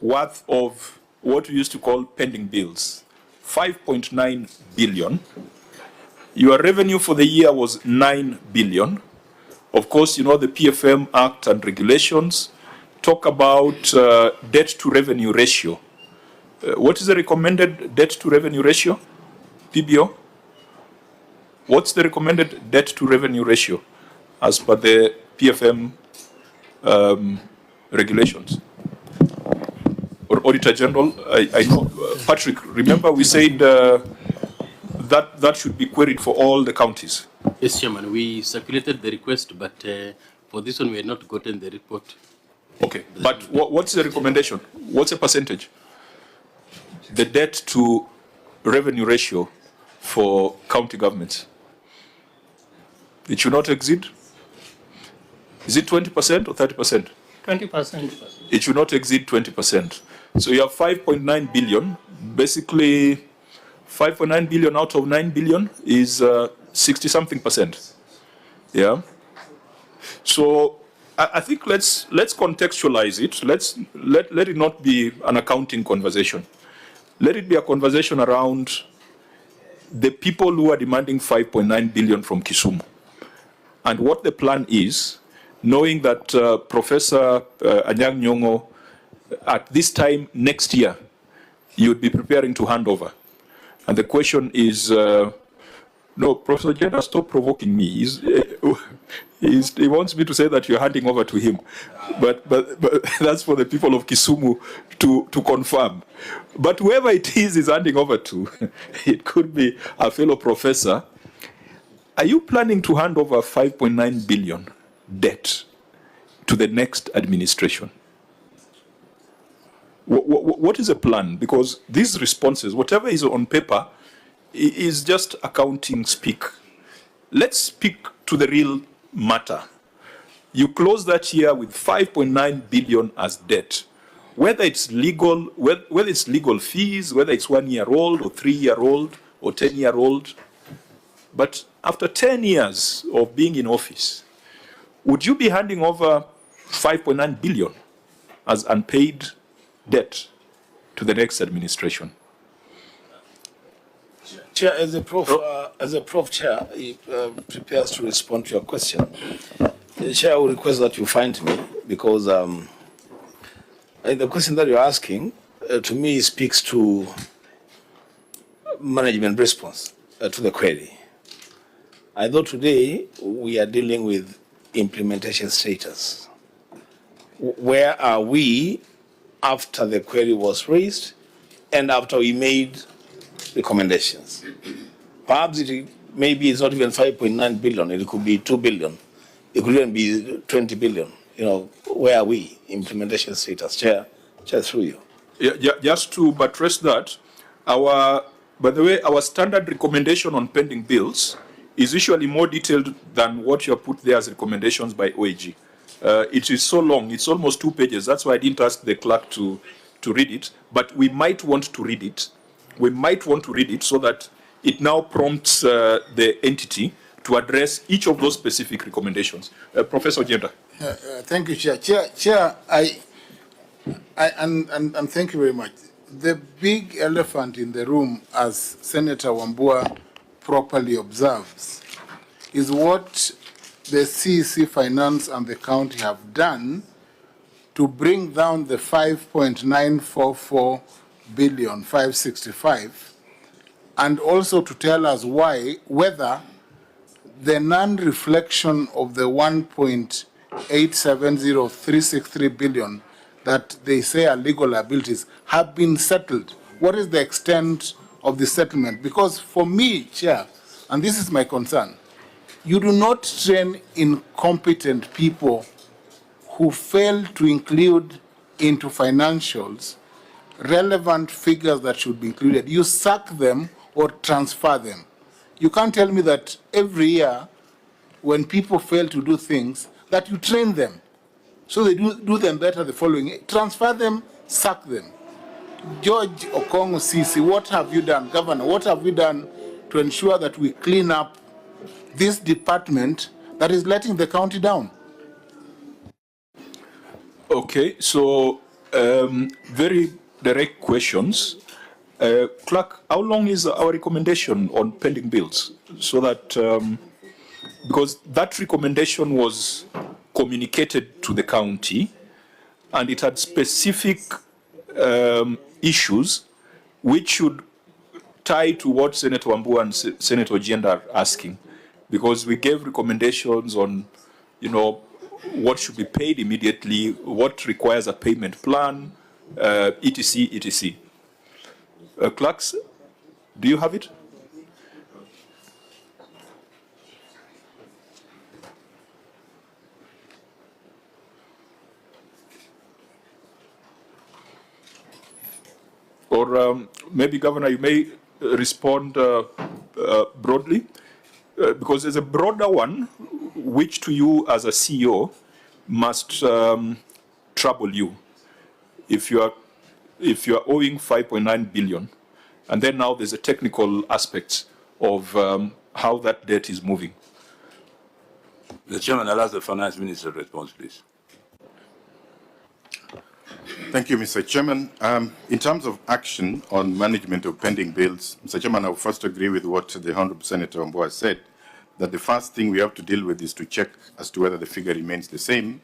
worth of what we used to call pending bills, 5.9 billion. Your revenue for the year was 9 billion. Of course, you know the PFM Act and regulations talk about debt to revenue ratio. What is the recommended debt to revenue ratio, PBO? What's the recommended debt to revenue ratio as per the PFM regulations? Or Auditor General, I know, Patrick, remember we said that should be queried for all the counties. Yes, Chairman, we circulated the request, but for this one we had not gotten the report. Okay, but what's the recommendation? What's the percentage? The debt to revenue ratio for county governments? It should not exceed? Is it 20% or 30%? 20%. It should not exceed 20%. So you have 5.9 billion. Basically, 5.9 billion out of 9 billion is 60-something percent. Yeah. So I think let's contextualize it. Let it not be an accounting conversation. Let it be a conversation around the people who are demanding 5.9 billion from Kisumu and what the plan is, knowing that Professor Anyang Nyong'o, at this time next year, you would be preparing to hand over. And the question is, no, Professor Jenda, stop provoking me. He wants me to say that you're handing over to him. But that's for the people of Kisumu to confirm. But whoever it is handing over to, it could be a fellow professor. Are you planning to hand over 5.9 billion debt to the next administration? What is the plan? Because these responses, whatever is on paper, is just accounting speak. Let's speak to the real matter. You close that year with 5.9 billion as debt. Whether it's legal, whether it's legal fees, whether it's 1 year old or 3 year old or 10 year old. But after 10 years of being in office, would you be handing over 5.9 billion as unpaid debt to the next administration? Chair, as the Prof Chair prepares to respond to your question, the Chair will request that you find me, because the question that you're asking, to me, speaks to management response to the query. I thought today we are dealing with implementation status. Where are we after the query was raised and after we made recommendations? Perhaps maybe it's not even 5.9 billion, it could be 2 billion. It could even be 20 billion. You know, where are we? Implementation status. Chair, through you. Yeah, just to buttress that, by the way, our standard recommendation on pending bills is usually more detailed than what you have put there as recommendations by OAG. It is so long, it's almost 2 pages. That's why I didn't ask the clerk to read it, but we might want to read it. We might want to read it so that it now prompts the entity to address each of those specific recommendations. Professor Jenda. Thank you, Chair. Chair, and thank you very much. The big elephant in the room, as Senator Wambua properly observes, is what the CEC Finance and the county have done to bring down the 5.944 billion, 565, and also to tell us whether the non-reflection of the 1.870363 billion that they say are legal liabilities have been settled. What is the extent of the settlement? Because for me, Chair, and this is my concern, you do not train incompetent people who fail to include into financials relevant figures that should be included. You sack them or transfer them. You can't tell me that every year when people fail to do things that you train them so they do them better the following year. Transfer them, sack them. George Okongo Sisi, what have you done? Governor, what have you done to ensure that we clean up this department that is letting the county down? Okay, so Very direct questions. Clerk, how long is our recommendation on pending bills? So that, because that recommendation was communicated to the county and it had specific issues which should tie to what Senator Wambua and Senator Ojienda are asking. Because we gave recommendations on, what should be paid immediately, what requires a payment plan, etc., etc. Clerks, do you have it? Or maybe, Governor, you may respond broadly, because there's a broader one, which to you as a CEO must trouble you. If you are owing 5.9 billion, and then now there's a technical aspect of how that debt is moving. The Chairman, I'll ask the Finance Minister to respond, please. Thank you, Mr. Chairman. In terms of action on management of pending bills, Mr. Chairman, I will first agree with what the Honourable Senator Wambua said, that the first thing we have to deal with is to check as to whether the figure remains the same.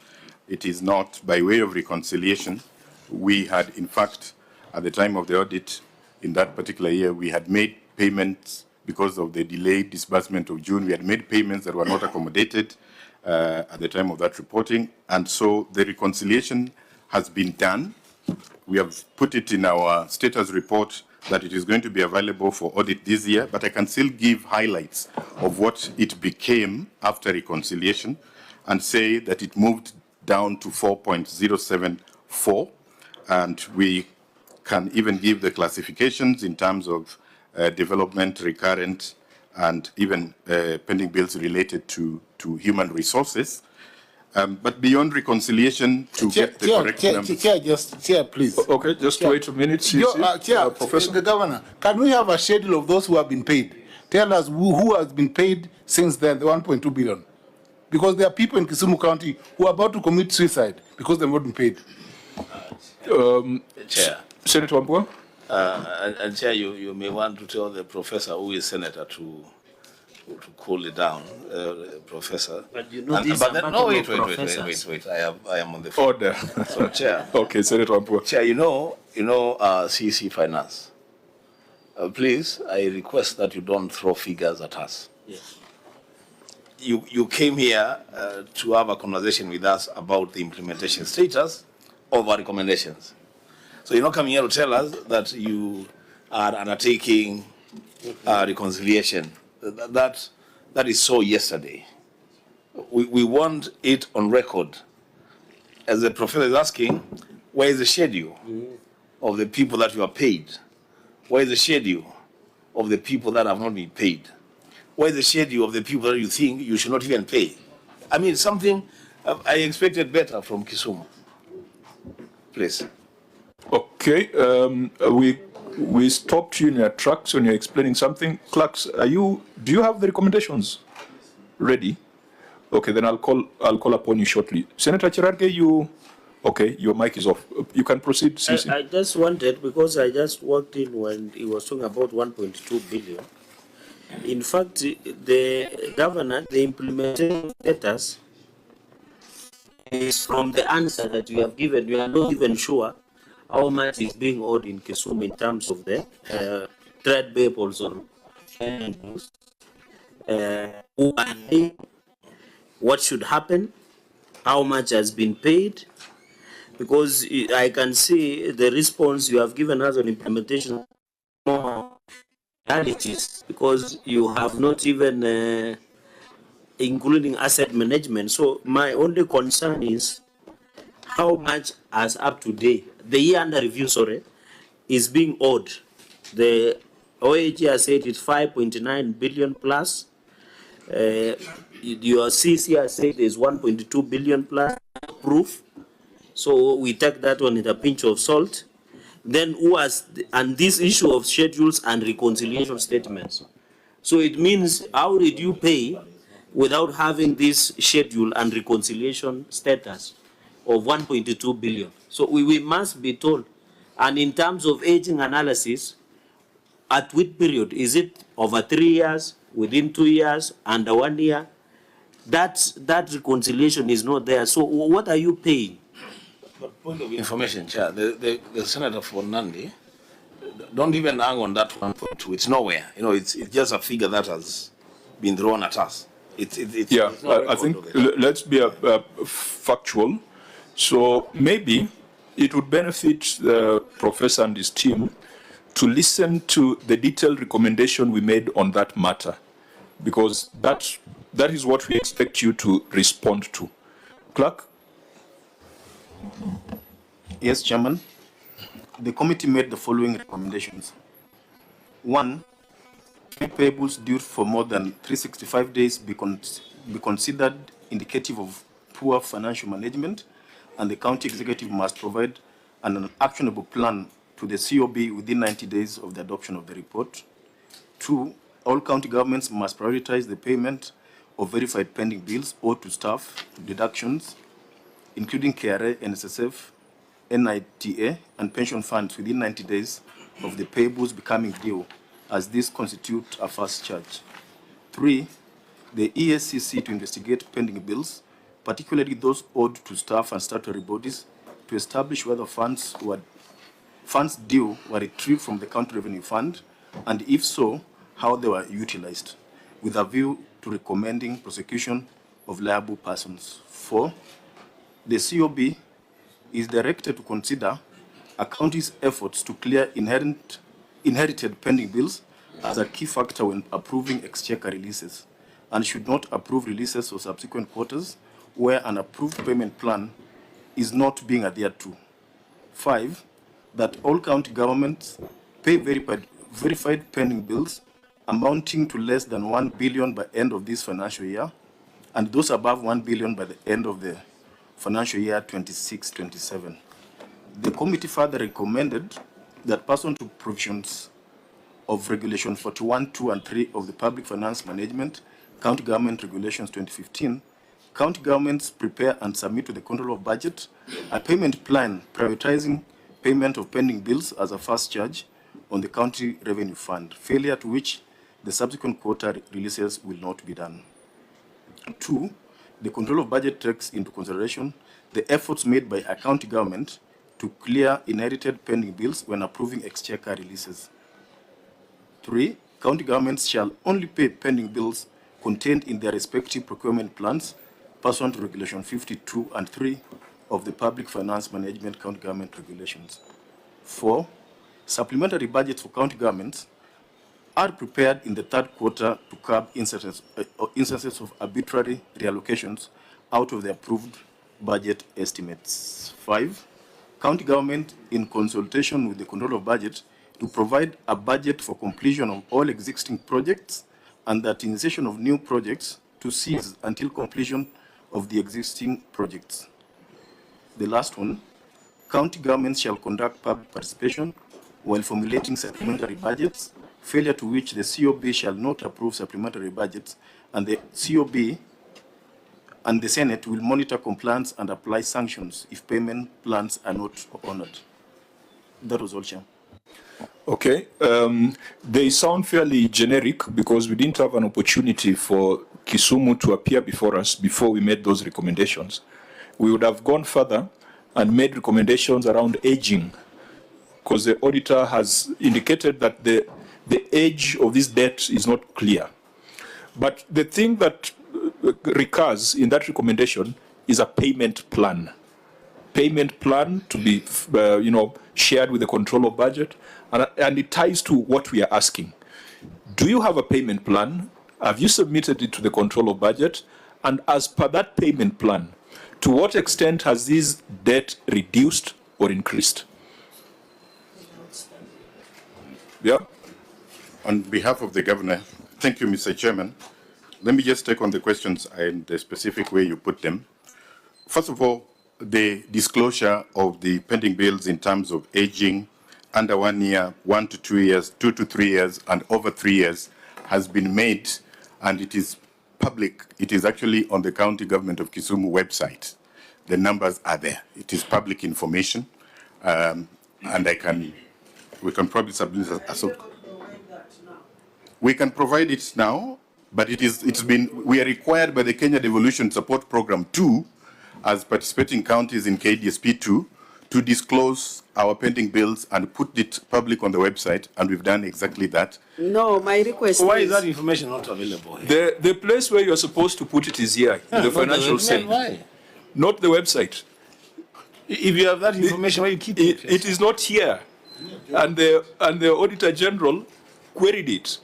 It is not. By way of reconciliation, we had, in fact, at the time of the audit in that particular year, we had made payments because of the delayed disbursement of June. We had made payments that were not accommodated at the time of that reporting. And so the reconciliation has been done. We have put it in our status report that it is going to be available for audit this year, but I can still give highlights of what it became after reconciliation and say that it moved down to 4.074, and we can even give the classifications in terms of development, recurrent, and even pending bills related to human resources. But beyond reconciliation, to get the correct numbers. Chair, please. Okay, just wait a minute. Chair, Professor. the Governor, can we have a schedule of those who have been paid? Tell us who has been paid since then, the 1.2 billion. Because there are people in Kisumu County who are about to commit suicide because they've not been paid. Chair. Senator Wambua? And Chair, you may want to tell the professor who is senator to cool it down, Professor. But you know this. Wait. I am on the phone. Order. So, Chair. Okay, Senator Wambua. Chair, CC Finance. Please, I request that you don't throw figures at us. Yes. You came here to have a conversation with us about the implementation status of our recommendations. So you're not coming here to tell us that you are undertaking reconciliation. That is so yesterday. We want it on record. As the professor is asking, where is the schedule of the people that you are paid? Where is the schedule of the people that have not been paid? Where is the schedule of the people that you think you should not even pay? I mean, something I expected better from Kisumu. Please. Okay, we stopped you in your tracks when you're explaining something. Clerks, do you have the recommendations ready? Okay, then I'll call upon you shortly. Senator Cherargei, okay, your mic is off. You can proceed, CC. I just wanted, because I just walked in when he was talking about 1.2 billion. In fact, the governor, the implementation status is from the answer that you have given. We are not even sure how much is being owed in Kisumu in terms of the trade payables on who are paid, what should happen, how much has been paid, because I can see the response you have given us on implementation more realities, because you have not even including asset management. So my only concern is how much as up to date, the year under review, is being owed. The OAG has said it's 5.9 billion plus. Your CC has said there's 1.2 billion plus proof. So we take that one with a pinch of salt. Then and this issue of schedules and reconciliation statements. So it means, how did you pay without having this schedule and reconciliation status of 1.2 billion? So we must be told. And in terms of aging analysis, at which period? Is it over 3 years, within 2 years, under 1 year? That reconciliation is not there. So what are you paying? But point of information, Chair, the Senator for Nandi, don't even hang on that 1.2. It's nowhere. You know, it's just a figure that has been thrown at us. It's no I think record of it. let's be factual. So maybe it would benefit the professor and his team to listen to the detailed recommendation we made on that matter, because that is what we expect you to respond to. Clerk? Yes, Chairman. The committee made the following recommendations. 1, payables due for more than 365 days be considered indicative of poor financial management, and the county executive must provide an actionable plan to the COB within 90 days of the adoption of the report. 2, all county governments must prioritize the payment of verified pending bills owed to staff deductions, including KRA, NSSF, NITA, and pension funds within 90 days of the payables becoming due, as this constitutes a first charge. 3, the ESCC to investigate pending bills, particularly those owed to staff and statutory bodies, to establish whether funds due were retrieved from the county revenue fund, and if so, how they were utilized, with a view to recommending prosecution of liable persons. 4, the COB is directed to consider a county's efforts to clear inherited pending bills as a key factor when approving exchequer releases, and should not approve releases for subsequent quarters where an approved payment plan is not being adhered to. 5, that all county governments pay verified pending bills amounting to less than 1 billion by end of this financial year, and those above 1 billion by the end of the financial year 26-27. The committee further recommended that pursuant to provisions of Regulation 41, 2, and 3 of the Public Finance Management, County Government Regulations 2015, county governments prepare and submit to the Control of Budget a payment plan prioritizing payment of pending bills as a first charge on the County Revenue Fund, failure to which the subsequent quarter releases will not be done. 2, the Control of Budget takes into consideration the efforts made by a county government to clear inherited pending bills when approving exchequer releases. 3, county governments shall only pay pending bills contained in their respective procurement plans pursuant to Regulation 52 and 3 of the Public Finance Management County Government Regulations. 4, supplementary budgets for county governments are prepared in the third quarter to curb instances of arbitrary reallocations out of the approved budget estimates. 5, county government, in consultation with the Control of Budget, to provide a budget for completion of all existing projects and that initiation of new projects to cease until completion of the existing projects. The last one, county governments shall conduct public participation while formulating supplementary budgets, failure to which the COB shall not approve supplementary budgets, and the COB and the Senate will monitor compliance and apply sanctions if payment plans are not honored. That was all, Chair. Okay. They sound fairly generic because we didn't have an opportunity for Kisumu to appear before us before we made those recommendations. We would have gone further and made recommendations around aging, because the auditor has indicated that the age of this debt is not clear. But the thing that recurs in that recommendation is a payment plan. Payment plan to be, shared with the Control of Budget, and it ties to what we are asking. Do you have a payment plan? Have you submitted it to the Control of Budget? And as per that payment plan, to what extent has this debt reduced or increased? Yeah. On behalf of the Governor, thank you, Mr. Chairman. Let me just take on the questions in the specific way you put them. First of all, the disclosure of the pending bills in terms of aging under 1 year, 1 to 2 years, 2 to 3 years, and over 3 years has been made, and it is public. It is actually on the County Government of Kisumu website. the numbers are there. It is public information, and we can probably submit as we can provide it now, but we are required by the Kenya Devolution Support Program 2, as participating counties in KDSP 2, to disclose our pending bills and put it public on the website, and we've done exactly that. No, my request Why is that information not available here? The place where you're supposed to put it is here, in the financial statement. Why? Not the website. If you have that information, why you keep it? It is not here. And the Auditor General queried it.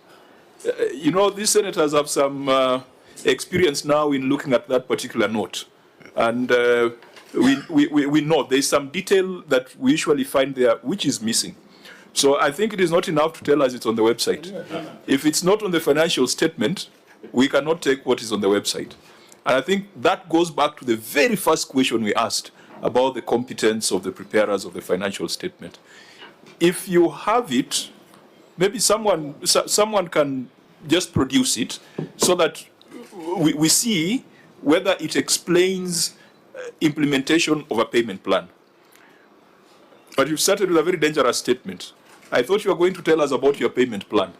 You know, these senators have some experience now in looking at that particular note. And we know there's some detail that we usually find there which is missing. So I think it is not enough to tell us it's on the website. If it's not on the financial statement, we cannot take what is on the website. And I think that goes back to the very first question we asked about the competence of the preparers of the financial statement. If you have it, maybe someone can just produce it so that we see whether it explains implementation of a payment plan. But you've started with a very dangerous statement. I thought you were going to tell us about your payment plan.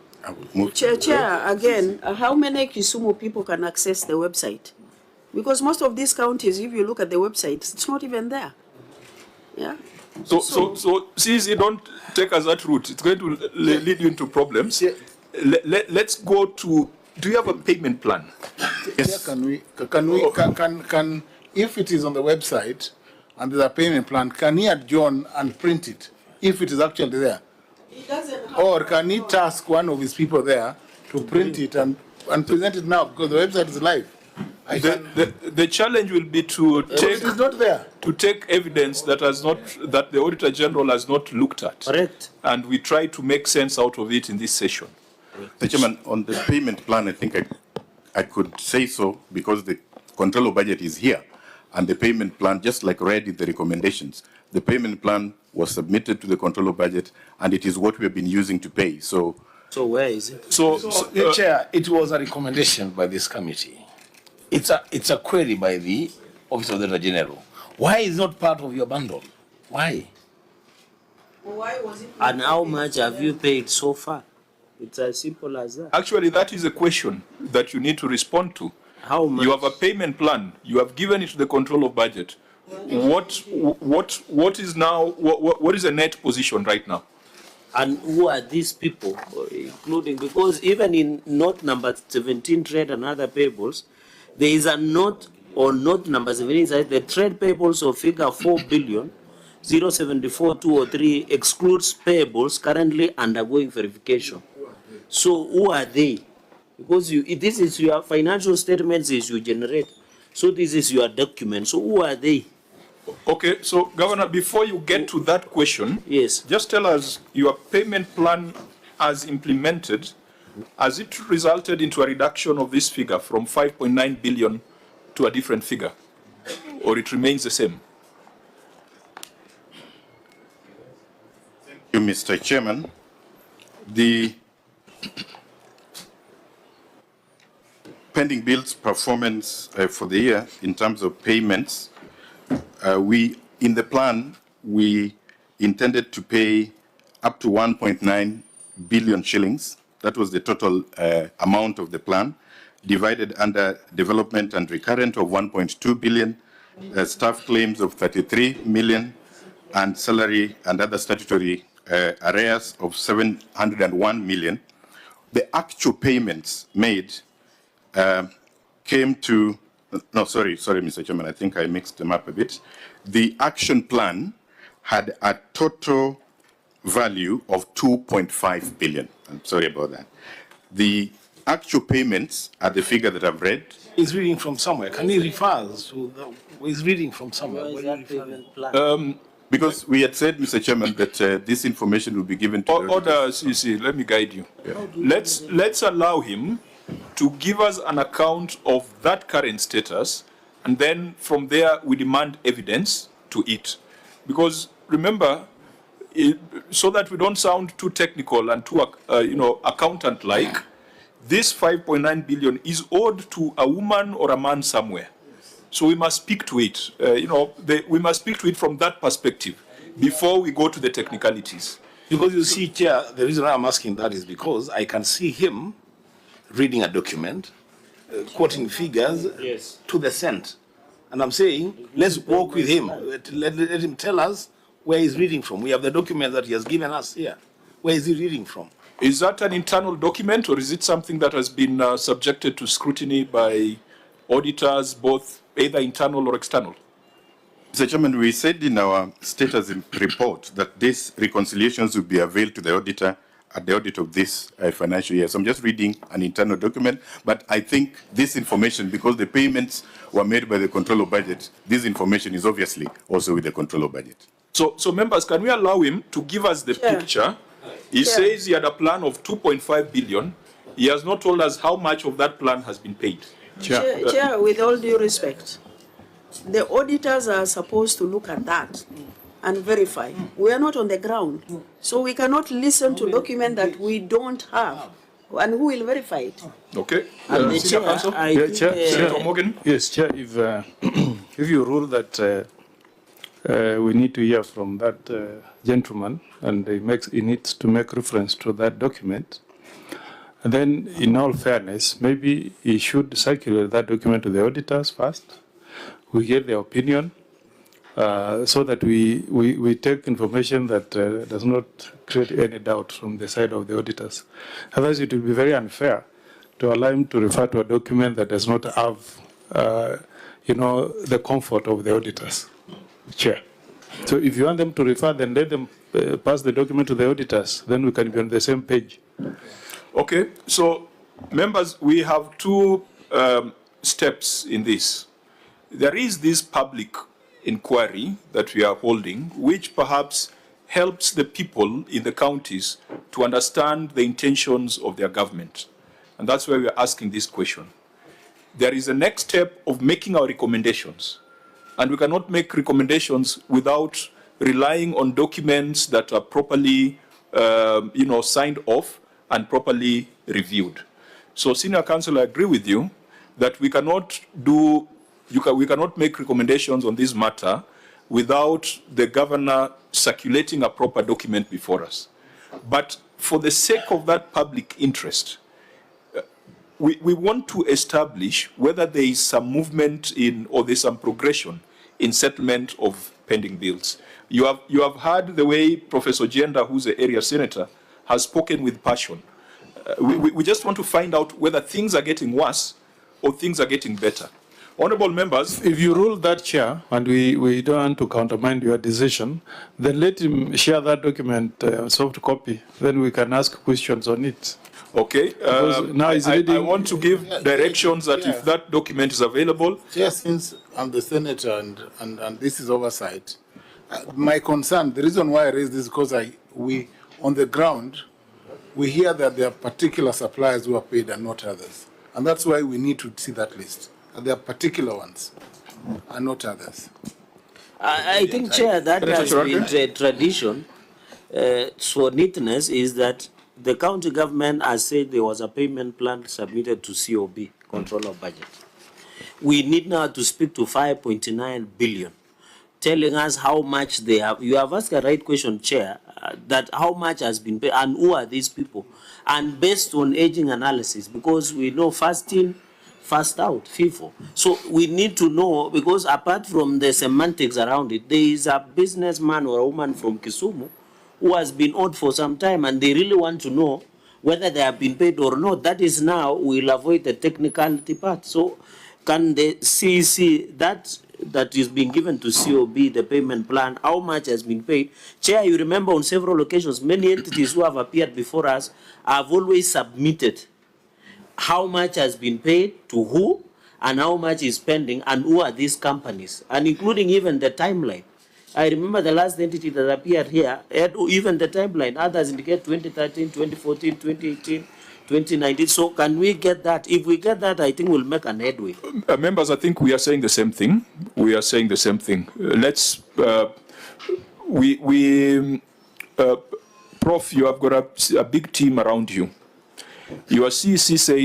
Chair, again, how many Kisumu people can access the website? Because most of these counties, if you look at the website, it's not even there. Yeah. So since you don't take us that route, it's going to lead you into problems. Let's go to, do you have a payment plan? Yes. Can if it is on the website and there's a payment plan, can he adjourn and print it if it is actually there? Or can he task one of his people there to print it and present it now, because the website is live? The challenge will be to take, it is not there. To take evidence that the Auditor General has not looked at. Correct. And we try to make sense out of it in this session. Mr. Chairman, on the payment plan, I think I could say so because the control of budget is here. And the payment plan, just like read in the recommendations, the payment plan was submitted to the control of budget, and it is what we have been using to pay. So where is it? Chair, it was a recommendation by this committee. It's a query by the Office of the Auditor General. Why is it not part of your bundle? Why? Why was it? And how much have you paid so far? It's as simple as that. Actually, that is a question that you need to respond to. How much? You have a payment plan. You have given it to the control of budget. What is now? What is the net position right now? And who are these people, including, because even in note number 17, trade and other payables, there is a note or note number 17 inside the trade payables of figure 4 billion 074,203 excludes payables currently undergoing verification. So who are they? Because this is your financial statements is you generate. So this is your document. So who are they? Okay, so Governor, before you get to that question, yes, just tell us your payment plan as implemented, has it resulted into a reduction of this figure from 5.9 billion to a different figure, or it remains the same? Thank you, Mr. Chairman. The pending bills performance for the year in terms of payments, in the plan, we intended to pay up to 1.9 billion shillings. That was the total amount of the plan, divided under development and recurrent of 1.2 billion, staff claims of 33 million, and salary and other statutory arrears of 701 million. The actual payments made came to, no, sorry, Mr. Chairman, I think I mixed them up a bit. The action plan had a total value of 2.5 billion. I'm sorry about that. The actual payments are the figure that I've read. He's reading from somewhere. Can he refer to he's reading from somewhere? Where is that payment plan? Because we had said, Mr. Chairman, that this information will be given to Order, CC, let me guide you. Yeah. Let's allow him to give us an account of that current status, and then from there we demand evidence to it. Because remember, so that we don't sound too technical and too accountant-like, this 5.9 billion is owed to a woman or a man somewhere. So we must speak to it. We must speak to it from that perspective before we go to the technicalities. Because you see, Chair, the reason why I'm asking that is because I can see him reading a document, quoting figures to the cent. And I'm saying, let's walk with him. Let him tell us where he's reading from. We have the document that he has given us here. Where is he reading from? Is that an internal document, or is it something that has been subjected to scrutiny by auditors, both either internal or external? Mr. Chairman, we said in our status report that these reconciliations will be availed to the auditor at the audit of this financial year. So I'm just reading an internal document, but I think this information, because the payments were made by the controller budget, this information is obviously also with the controller budget. So members, can we allow him to give us the picture? He says he had a plan of 2.5 billion. He has not told us how much of that plan has been paid. Chair, with all due respect, the auditors are supposed to look at that and verify. We are not on the ground, so we cannot listen to document that we don't have. And who will verify it? Okay. And the Senior chair, Counsel? I think, Senator Morgan? Yes, Chair, if you rule that we need to hear from that gentleman, and he needs to make reference to that document, and then in all fairness, maybe he should circulate that document to the auditors first. We get their opinion, so that we take information that does not create any doubt from the side of the auditors. Otherwise, it will be very unfair to allow him to refer to a document that does not have, the comfort of the auditors. Chair. So if you want them to refer, then let them pass the document to the auditors. Then we can be on the same page. Okay. So, members, we have two steps in this. There is this public inquiry that we are holding, which perhaps helps the people in the counties to understand the intentions of their government. And that's why we are asking this question. There is a next step of making our recommendations. And we cannot make recommendations without relying on documents that are properly, signed off and properly reviewed. So, Senior Counsel, I agree with you that we cannot we cannot make recommendations on this matter without the governor circulating a proper document before us. But for the sake of that public interest, we want to establish whether there is some movement in, or there's some progression in settlement of pending bills. You have heard the way Professor Jenda, who's the area senator, has spoken with passion. We just want to find out whether things are getting worse or things are getting better. Honorable members, if you rule that, Chair, and we don't want to countermand your decision, then let him share that document, soft copy. Then we can ask questions on it. Okay. Now he's I want to give directions that if that document is available. Chair, since I'm the senator and this is oversight, my concern, the reason why I raise this is because we on the ground, we hear that there are particular suppliers who are paid and not others. And that's why we need to see that list. And there are particular ones and not others. I think, Chair, that has been tradition. For neatness is that the county government has said there was a payment plan submitted to COB, Control of Budget. We need now to speak to 5.9 billion, telling us how much they have. You have asked a right question, Chair, that how much has been paid and who are these people? And based on aging analysis, because we know first in, first out, FIFO. So we need to know, because apart from the semantics around it, there is a businessman or a woman from Kisumu who has been owed for some time, and they really want to know whether they have been paid or not. That is now, we'll avoid the technicality part. So can the CEC, that is being given to COB, the payment plan, how much has been paid? Chair, you remember on several occasions, many entities who have appeared before us have always submitted how much has been paid to who and how much is pending and who are these companies, and including even the timeline. I remember the last entity that appeared here, even the timeline, others indicate 2013, 2014, 2018, 2019. So can we get that? If we get that, I think we'll make an headway. Members, I think we are saying the same thing. We are saying the same thing. Prof, you have got a big team around you. Your CEC says